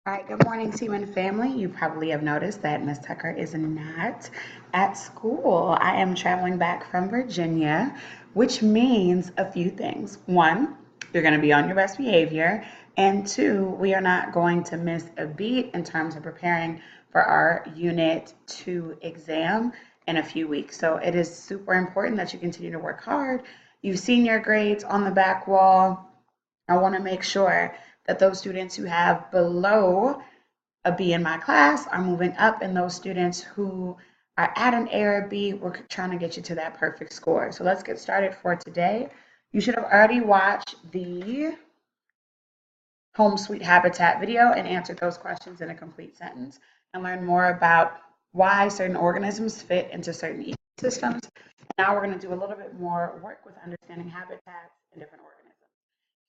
All right, good morning, Seaman family. You probably have noticed that Miss Tucker is not at school. I am traveling back from Virginia, which means a few things. One, you're going to be on your best behavior. And two, we are not going to miss a beat in terms of preparing for our Unit 2 exam in a few weeks. So it is super important that you continue to work hard. You've seen your grades on the back wall. I want to make sure that those students who have below a B in my class are moving up, and those students who are at an A or a B, we're trying to get you to that perfect score. So let's get started for today. You should have already watched the Home Sweet Habitat video and answered those questions in a complete sentence and learn more about why certain organisms fit into certain ecosystems. Now we're going to do a little bit more work with understanding habitats in different organisms.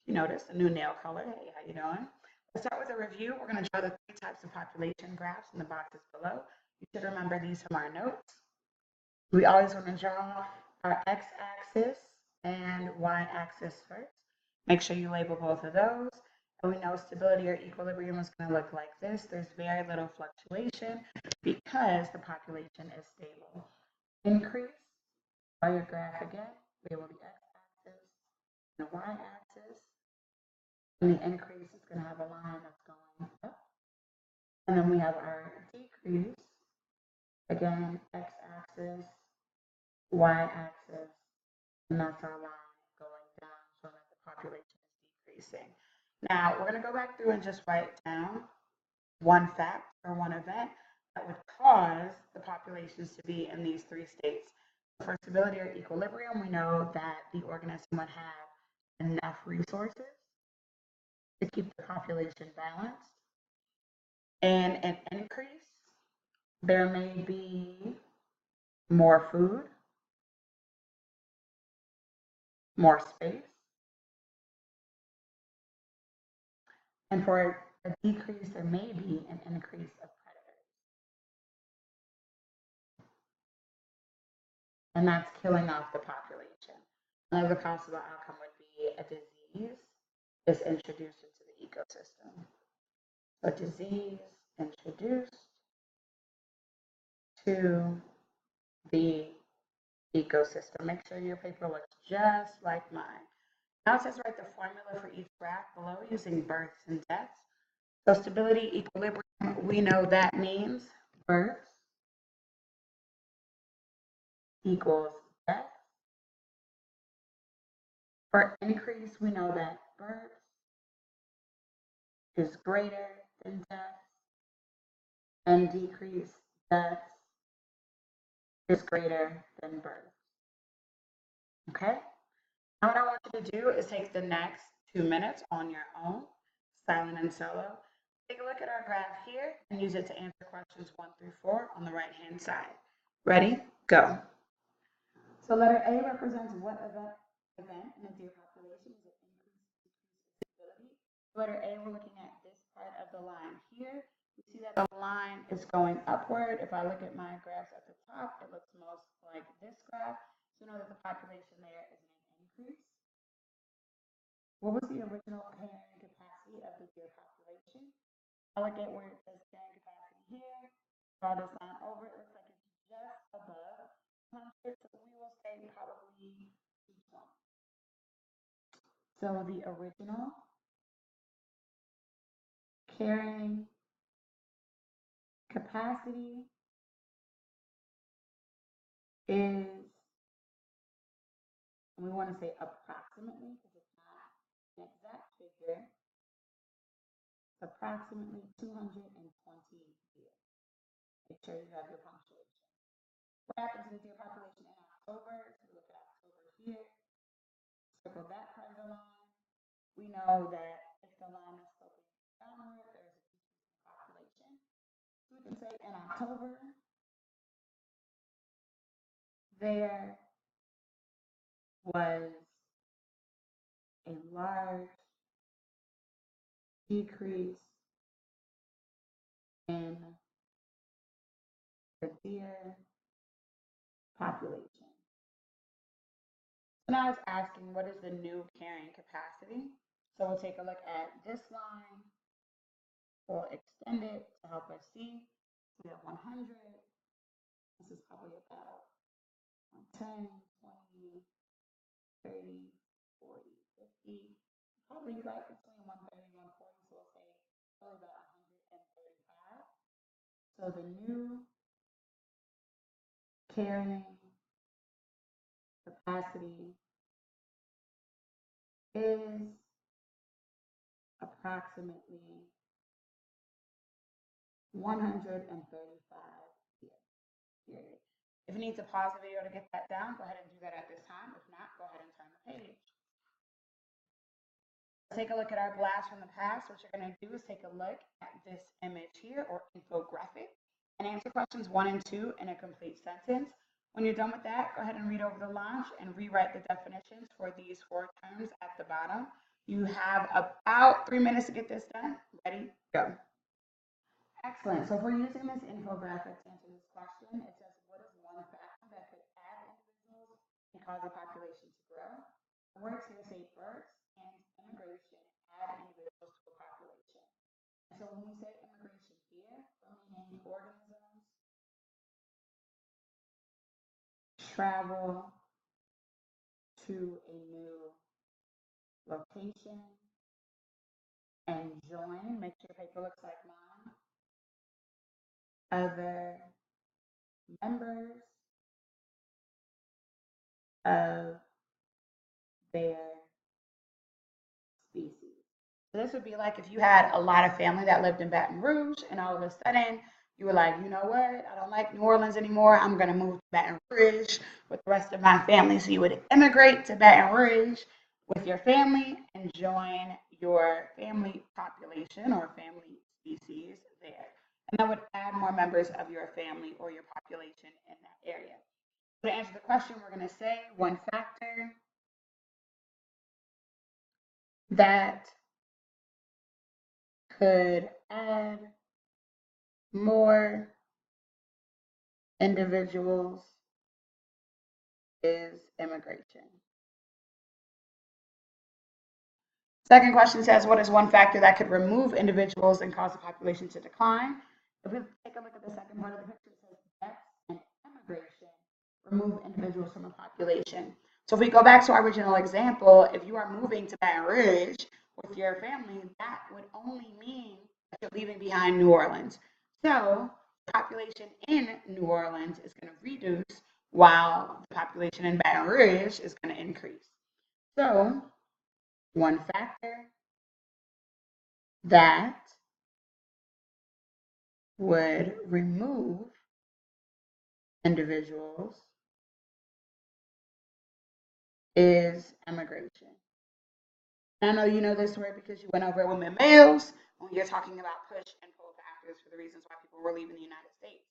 You notice a new nail color. Hey, how you doing? Let's start with a review. We're going to draw the three types of population graphs in the boxes below. You should remember these from our notes. We always want to draw our x-axis and y-axis first. Make sure you label both of those. And we know stability or equilibrium is going to look like this. There's very little fluctuation because the population is stable. Increase, draw your graph again. Label the x-axis and the y-axis. And the increase is going to have a line that's going up. And then we have our decrease. Again, x-axis, y-axis, and that's our line going down, showing that the population is decreasing. Now, we're going to go back through and just write down one fact or one event that would cause the populations to be in these three states. For stability or equilibrium, we know that the organism would have enough resources to keep the population balanced. In an increase, there may be more food, more space, and for a decrease, there may be an increase of predators. And that's killing off the population. Another possible outcome would be a disease is introduced into the ecosystem. A disease introduced to the ecosystem. Make sure your paper looks just like mine. Now it says write the formula for each graph below using births and deaths. So stability, equilibrium, we know that means births equals death. For increase, we know that births is greater than death, and decrease, deaths is greater than birth. Okay? Now what I want you to do is take the next 2 minutes on your own, silent and solo. Take a look at our graph here and use it to answer questions 1 through 4 on the right-hand side. Ready? Go. So letter A represents what event in the deer population is it increase, decrease, stability? Letter A, we're looking at this part of the line here. You see that the line is going upward. If I look at my graphs at the top, it looks most like this graph. So you know that the population there is in an increase. What was the original carrying capacity of the deer population? I look at where it says carrying capacity here. Draw this line over. It looks like it's just above 100, so we will say probably 220. So the original carrying capacity is, and we want to say approximately because it's not an exact figure, approximately 220 deer. Make sure you have your punctuation. What happens to the deer population in October? So we look at October here, circle that part of the line. We know that if the line is sloping downward, there's a decrease in population. So we can say in October, there was a large decrease in the deer population. So now it's asking what is the new carrying capacity. So we'll take a look at this line We'll extend it to help us see. So we have 100. This is probably about 10, 20, 30, 40, 50. Probably right between 130 and 140. So we'll say probably about 135. So the new carrying capacity is approximately 135 here. If you need to pause the video to get that down, go ahead and do that at this time. If not, go ahead and turn the page. Take a look at our blast from the past. What you're going to do is take a look at this image here or infographic and answer questions 1 and 2 in a complete sentence. When you're done with that, go ahead and read over the lines and rewrite the definitions for these 4 terms at the bottom. You have about 3 minutes to get this done. Ready? Go. Excellent. So if we're using this infographic to answer this question, it says, what is one factor that could add individuals and cause a population to grow? The words here say births and immigration add individuals to a population. And so when we say immigration here, we're meaning organisms travel to a new location and join, make sure your paper looks like mine, other members of their species. So this would be like if you had a lot of family that lived in Baton Rouge and all of a sudden you were like, you know what, I don't like New Orleans anymore. I'm going to move to Baton Rouge with the rest of my family. So you would immigrate to Baton Rouge with your family and join your family population or family species there. And that would add more members of your family or your population in that area. So to answer the question, we're going to say one factor that could add more individuals is immigration. Second question says, what is one factor that could remove individuals and cause the population to decline? If we take a look at the second part of the picture, it says death and immigration remove individuals from a population. So if we go back to our original example, if you are moving to Baton Rouge with your family, that would only mean that you're leaving behind New Orleans. So the population in New Orleans is going to reduce while the population in Baton Rouge is going to increase. So one factor that would remove individuals is immigration. And I know you know this word because you went over it with my males when you're talking about push and pull factors for the reasons why people were leaving the United States.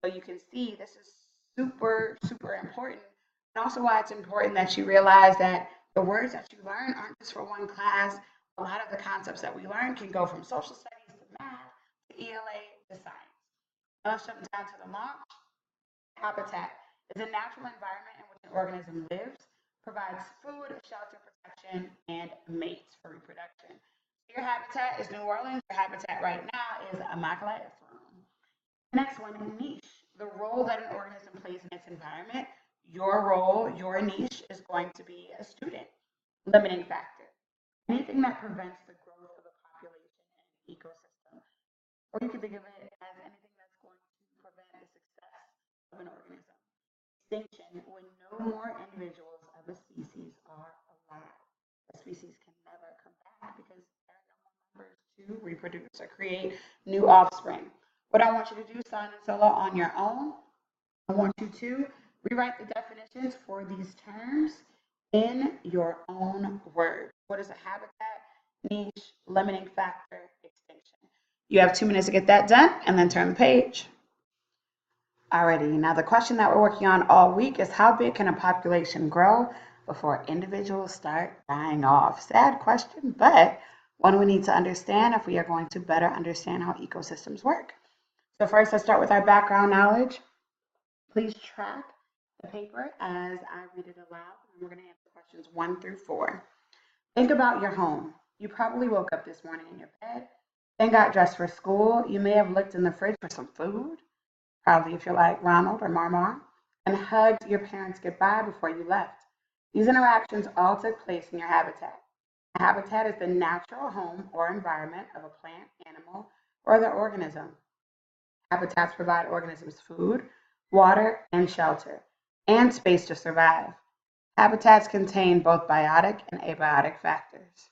So you can see this is super, super important. And also why it's important that you realize that the words that you learn aren't just for one class. A lot of the concepts that we learn can go from social studies to math to ELA to science. Now let's jump down to the launch. Habitat is a natural environment in which an organism lives, provides food, shelter, protection, and mates for reproduction. Your habitat is New Orleans. Your habitat right now is my classroom. Next one, niche. The role that an organism plays in its environment. Your role, your niche is going to be a student. Limiting factor. Anything that prevents the growth of a population and an ecosystem. Or you can think of it as anything that's going to prevent the success of an organism. Extinction, when no more individuals of a species are alive. A species can never come back because there are no more members to reproduce or create new offspring. What I want you to do, Son and Solo, on your own, I want you to rewrite the definitions for these terms in your own words. What is a habitat, niche, limiting factor, extinction? You have 2 minutes to get that done and then turn the page. Alrighty, now the question that we're working on all week is how big can a population grow before individuals start dying off? Sad question, but one we need to understand if we are going to better understand how ecosystems work. So first, let's start with our background knowledge. Please track the paper as I read it aloud, and we're going to answer questions 1 through 4. Think about your home. You probably woke up this morning in your bed then got dressed for school. You may have looked in the fridge for some food, probably if you're like Ronald or Marmar, and hugged your parents goodbye before you left. These interactions all took place in your habitat. A habitat is the natural home or environment of a plant, animal, or other organism. Habitats provide organisms food, water, and shelter, and space to survive. Habitats contain both biotic and abiotic factors.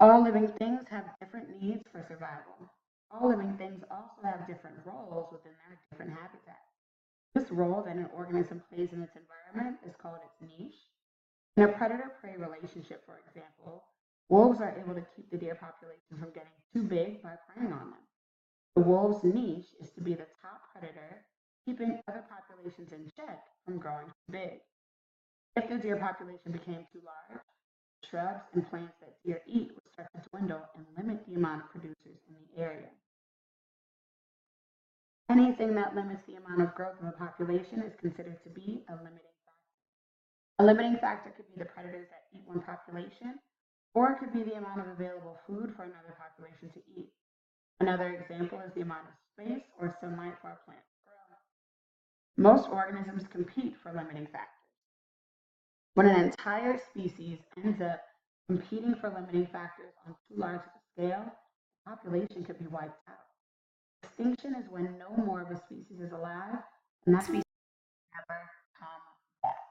All living things have different needs for survival. All living things also have different roles within their different habitats. This role that an organism plays in its environment is called its niche. In a predator-prey relationship, for example, wolves are able to keep the deer population from getting too big by preying on them. The wolf's niche is to be the top predator, keeping other populations in check from growing too big. If the deer population became too large, shrubs and plants that deer eat would start to dwindle and limit the amount of producers in the area. Anything that limits the amount of growth of a population is considered to be a limiting factor. A limiting factor could be the predators that eat one population, or it could be the amount of available food for another population to eat. Another example is the amount of space or sunlight for a plant to grow. Most organisms compete for limiting factors. When an entire species ends up competing for limiting factors on too large of a scale, the population could be wiped out. Extinction is when no more of a species is alive and that species never come back.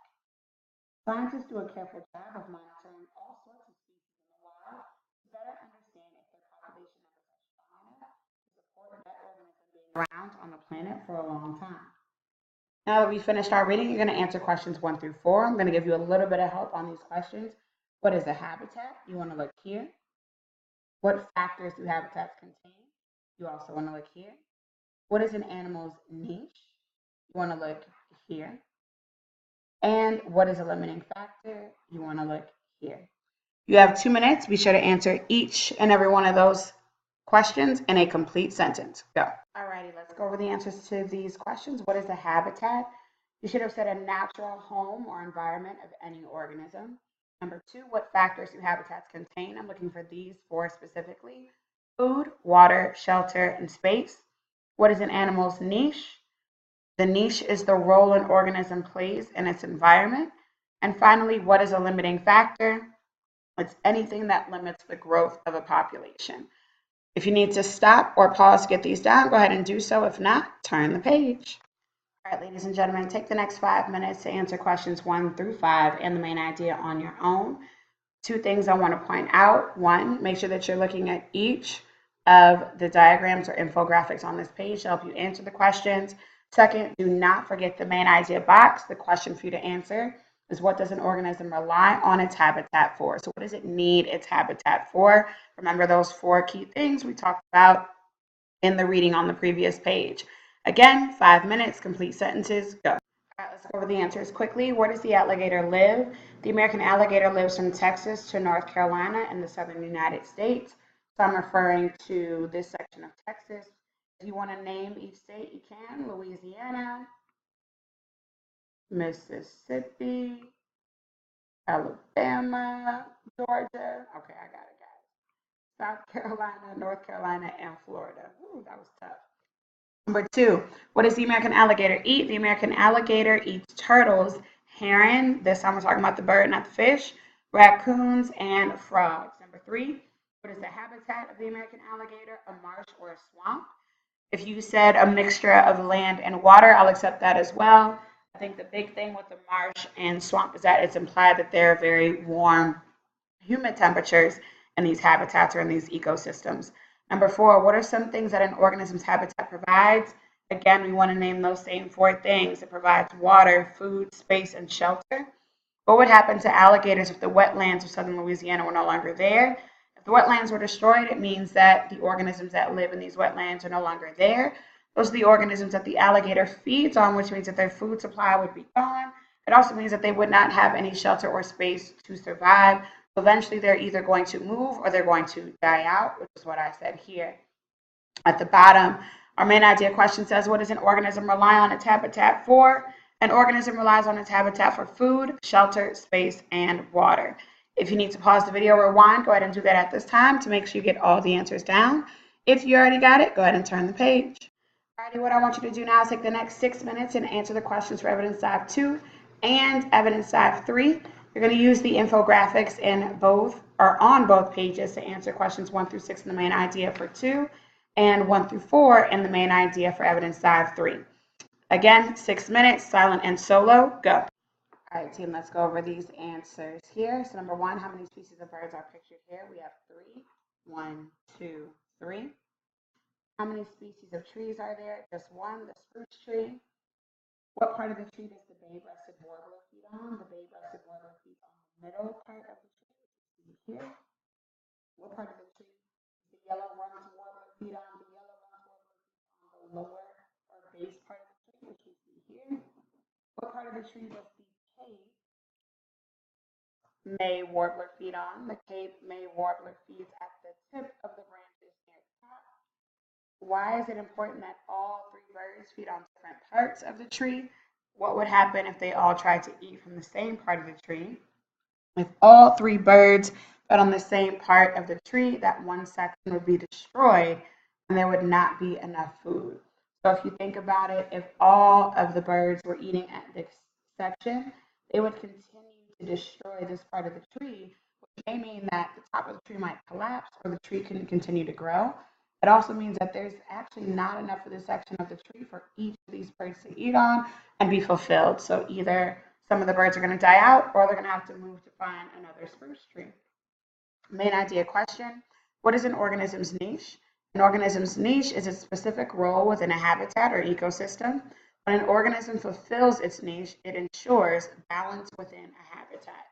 Scientists do a careful job of monitoring all sorts of species in the wild to better understand if their population numbers are strong enough to support that organism being around on the planet for a long time. Now that we've finished our reading, you're going to answer questions 1 through 4. I'm going to give you a little bit of help on these questions. What is a habitat? You want to look here. What factors do habitats contain? You also want to look here. What is an animal's niche? You want to look here. And what is a limiting factor? You want to look here. You have 2 minutes. Be sure to answer each and every one of those questions in a complete sentence. Go. Alrighty, let's go over the answers to these questions. What is a habitat? You should have said a natural home or environment of any organism. Number 2, what factors do habitats contain? I'm looking for these 4 specifically. Food, water, shelter, and space. What is an animal's niche? The niche is the role an organism plays in its environment. And finally, what is a limiting factor? It's anything that limits the growth of a population. If you need to stop or pause to get these down, go ahead and do so. If not, turn the page. All right, ladies and gentlemen, take the next 5 minutes to answer questions 1 through 5 and the main idea on your own. 2 things I want to point out. 1, make sure that you're looking at each of the diagrams or infographics on this page to help you answer the questions. 2nd, do not forget the main idea box. The question for you to answer is, what does an organism rely on its habitat for? So what does it need its habitat for? Remember those 4 key things we talked about in the reading on the previous page. Again, 5 minutes, complete sentences, go. All right, let's go over the answers quickly. Where does the alligator live? The American alligator lives from Texas to North Carolina in the southern United States. So I'm referring to this section of Texas. If you want to name each state, you can. Louisiana, Mississippi, Alabama, Georgia. Okay, I got it, guys. South Carolina, North Carolina, and Florida. Ooh, that was tough. Number 2, what does the American alligator eat? The American alligator eats turtles, heron, this time we're talking about the bird, not the fish, raccoons, and frogs. Number 3, what is the habitat of the American alligator? A marsh or a swamp. If you said a mixture of land and water, I'll accept that as well. I think the big thing with the marsh and swamp is that it's implied that they're very warm, humid temperatures in these habitats or in these ecosystems. Number 4, what are some things that an organism's habitat provides? Again, we want to name those same 4 things. It provides water, food, space, and shelter. What would happen to alligators if the wetlands of southern Louisiana were no longer there? If the wetlands were destroyed, it means that the organisms that live in these wetlands are no longer there. Those are the organisms that the alligator feeds on, which means that their food supply would be gone. It also means that they would not have any shelter or space to survive. Eventually, they're either going to move or they're going to die out, which is what I said here. At the bottom, our main idea question says, what does an organism rely on its habitat for? An organism relies on its habitat for food, shelter, space, and water. If you need to pause the video or rewind, go ahead and do that at this time to make sure you get all the answers down. If you already got it, go ahead and turn the page. Alrighty, what I want you to do now is take the next 6 minutes and answer the questions for evidence dive 2 and evidence dive 3. You're going to use the infographics in both or on both pages to answer questions 1 through 6 in the main idea for 2 and 1 through 4 in the main idea for evidence dive 3. Again, 6 minutes, silent and solo, go. All right, team, let's go over these answers here. So number 1, how many species of birds are pictured here? We have 3. 1, 2, 3. How many species of trees are there? Just one, the spruce tree. What part of the tree does the bay-breasted warbler feed on? The bay-breasted warbler feeds on the middle part of the tree, which you see here. What part of the tree does the yellow-rumped warbler feed on? The yellow-rumped warbler feeds on the lower or base part of the tree, which we see here. What part of the tree does the Cape May warbler feed on? The Cape May warbler feeds at the tip of the branches near the top. Why is it important that all 3 birds feed on different parts of the tree? What would happen if they all tried to eat from the same part of the tree? If all 3 birds fed on the same part of the tree, that one section would be destroyed and there would not be enough food. So if you think about it, if all of the birds were eating at this section, they would continue to destroy this part of the tree, which may mean that the top of the tree might collapse or the tree couldn't continue to grow. It also means that there's actually not enough of this section of the tree for each of these birds to eat on and be fulfilled. So either some of the birds are going to die out or they're going to have to move to find another spruce tree. Main idea question: what is an organism's niche? An organism's niche is a specific role within a habitat or ecosystem. When an organism fulfills its niche, it ensures balance within a habitat.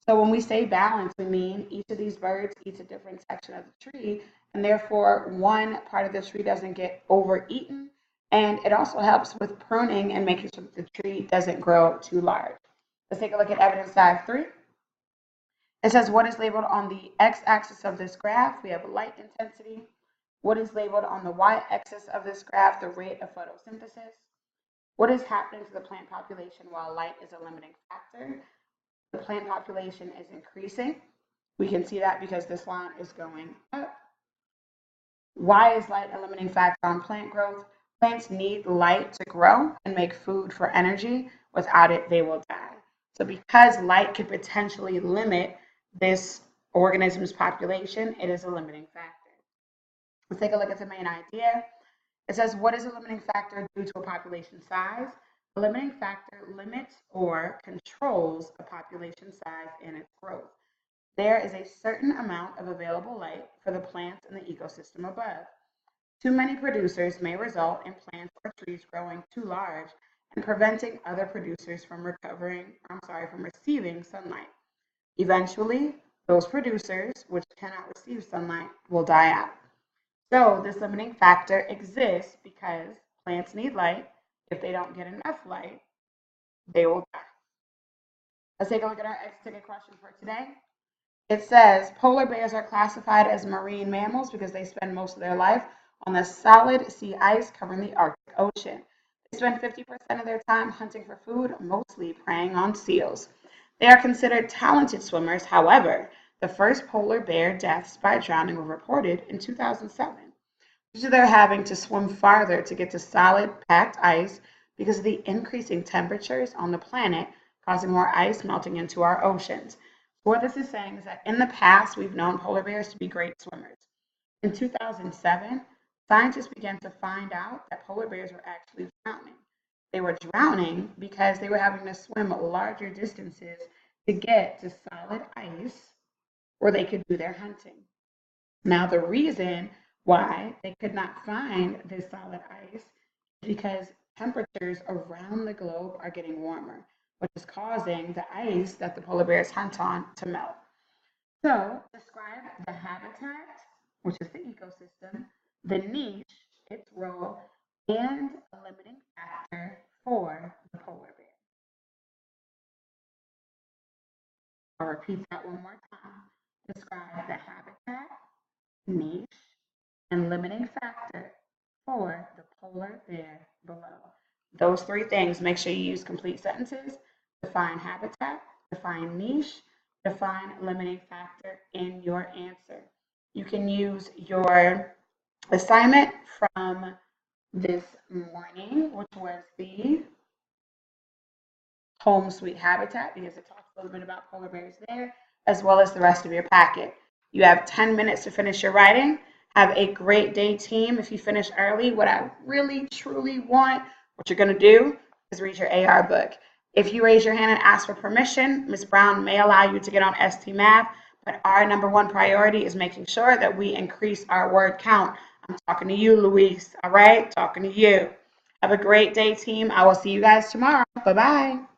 So when we say balance, we mean each of these birds eats a different section of the tree, and therefore one part of the tree doesn't get overeaten, and it also helps with pruning and making sure that the tree doesn't grow too large. Let's take a look at evidence dive 3. It says, what is labeled on the x-axis of this graph? We have light intensity. What is labeled on the y-axis of this graph? The rate of photosynthesis. What is happening to the plant population while light is a limiting factor? The plant population is increasing. We can see that because this line is going up. Why is light a limiting factor on plant growth? Plants need light to grow and make food for energy. Without it, they will die. So because light could potentially limit this organism's population, it is a limiting factor. Let's take a look at the main idea. It says, what is a limiting factor due to a population size? A limiting factor limits or controls a population size and its growth. There is a certain amount of available light for the plants in the ecosystem above. Too many producers may result in plants or trees growing too large and preventing other producers from receiving sunlight. Eventually, those producers which cannot receive sunlight will die out. So this limiting factor exists because plants need light. If they don't get enough light, they will die. Let's take a look at our X-ticket question for today. It says polar bears are classified as marine mammals because they spend most of their life on the solid sea ice covering the Arctic Ocean. They spend 50% of their time hunting for food, mostly preying on seals. They are considered talented swimmers. However, the first polar bear deaths by drowning were reported in 2007. Due to their having to swim farther to get to solid, packed ice because of the increasing temperatures on the planet, causing more ice melting into our oceans. What this is saying is that in the past, we've known polar bears to be great swimmers. In 2007, scientists began to find out that polar bears were actually drowning. They were drowning because they were having to swim larger distances to get to solid ice where they could do their hunting. Now, the reason why they could not find this solid ice is because temperatures around the globe are getting warmer, which is causing the ice that the polar bears hunt on to melt. So, describe the habitat, which is the ecosystem, the niche, its role, and a limiting factor for the polar bear. I'll repeat that one more time. Describe the habitat, niche, and limiting factor for the polar bear below. Those 3 things, make sure you use complete sentences. Define habitat, define niche, define a limiting factor in your answer. You can use your assignment from this morning, which was the Home Sweet Habitat, because it talks a little bit about polar bears there, as well as the rest of your packet. You have 10 minutes to finish your writing. Have a great day, team. If you finish early, what I really, truly want, what you're going to do is read your AR book. If you raise your hand and ask for permission, Ms. Brown may allow you to get on ST Math, but our number one priority is making sure that we increase our word count. I'm talking to you, Luis, all right? Talking to you. Have a great day, team. I will see you guys tomorrow. Bye-bye.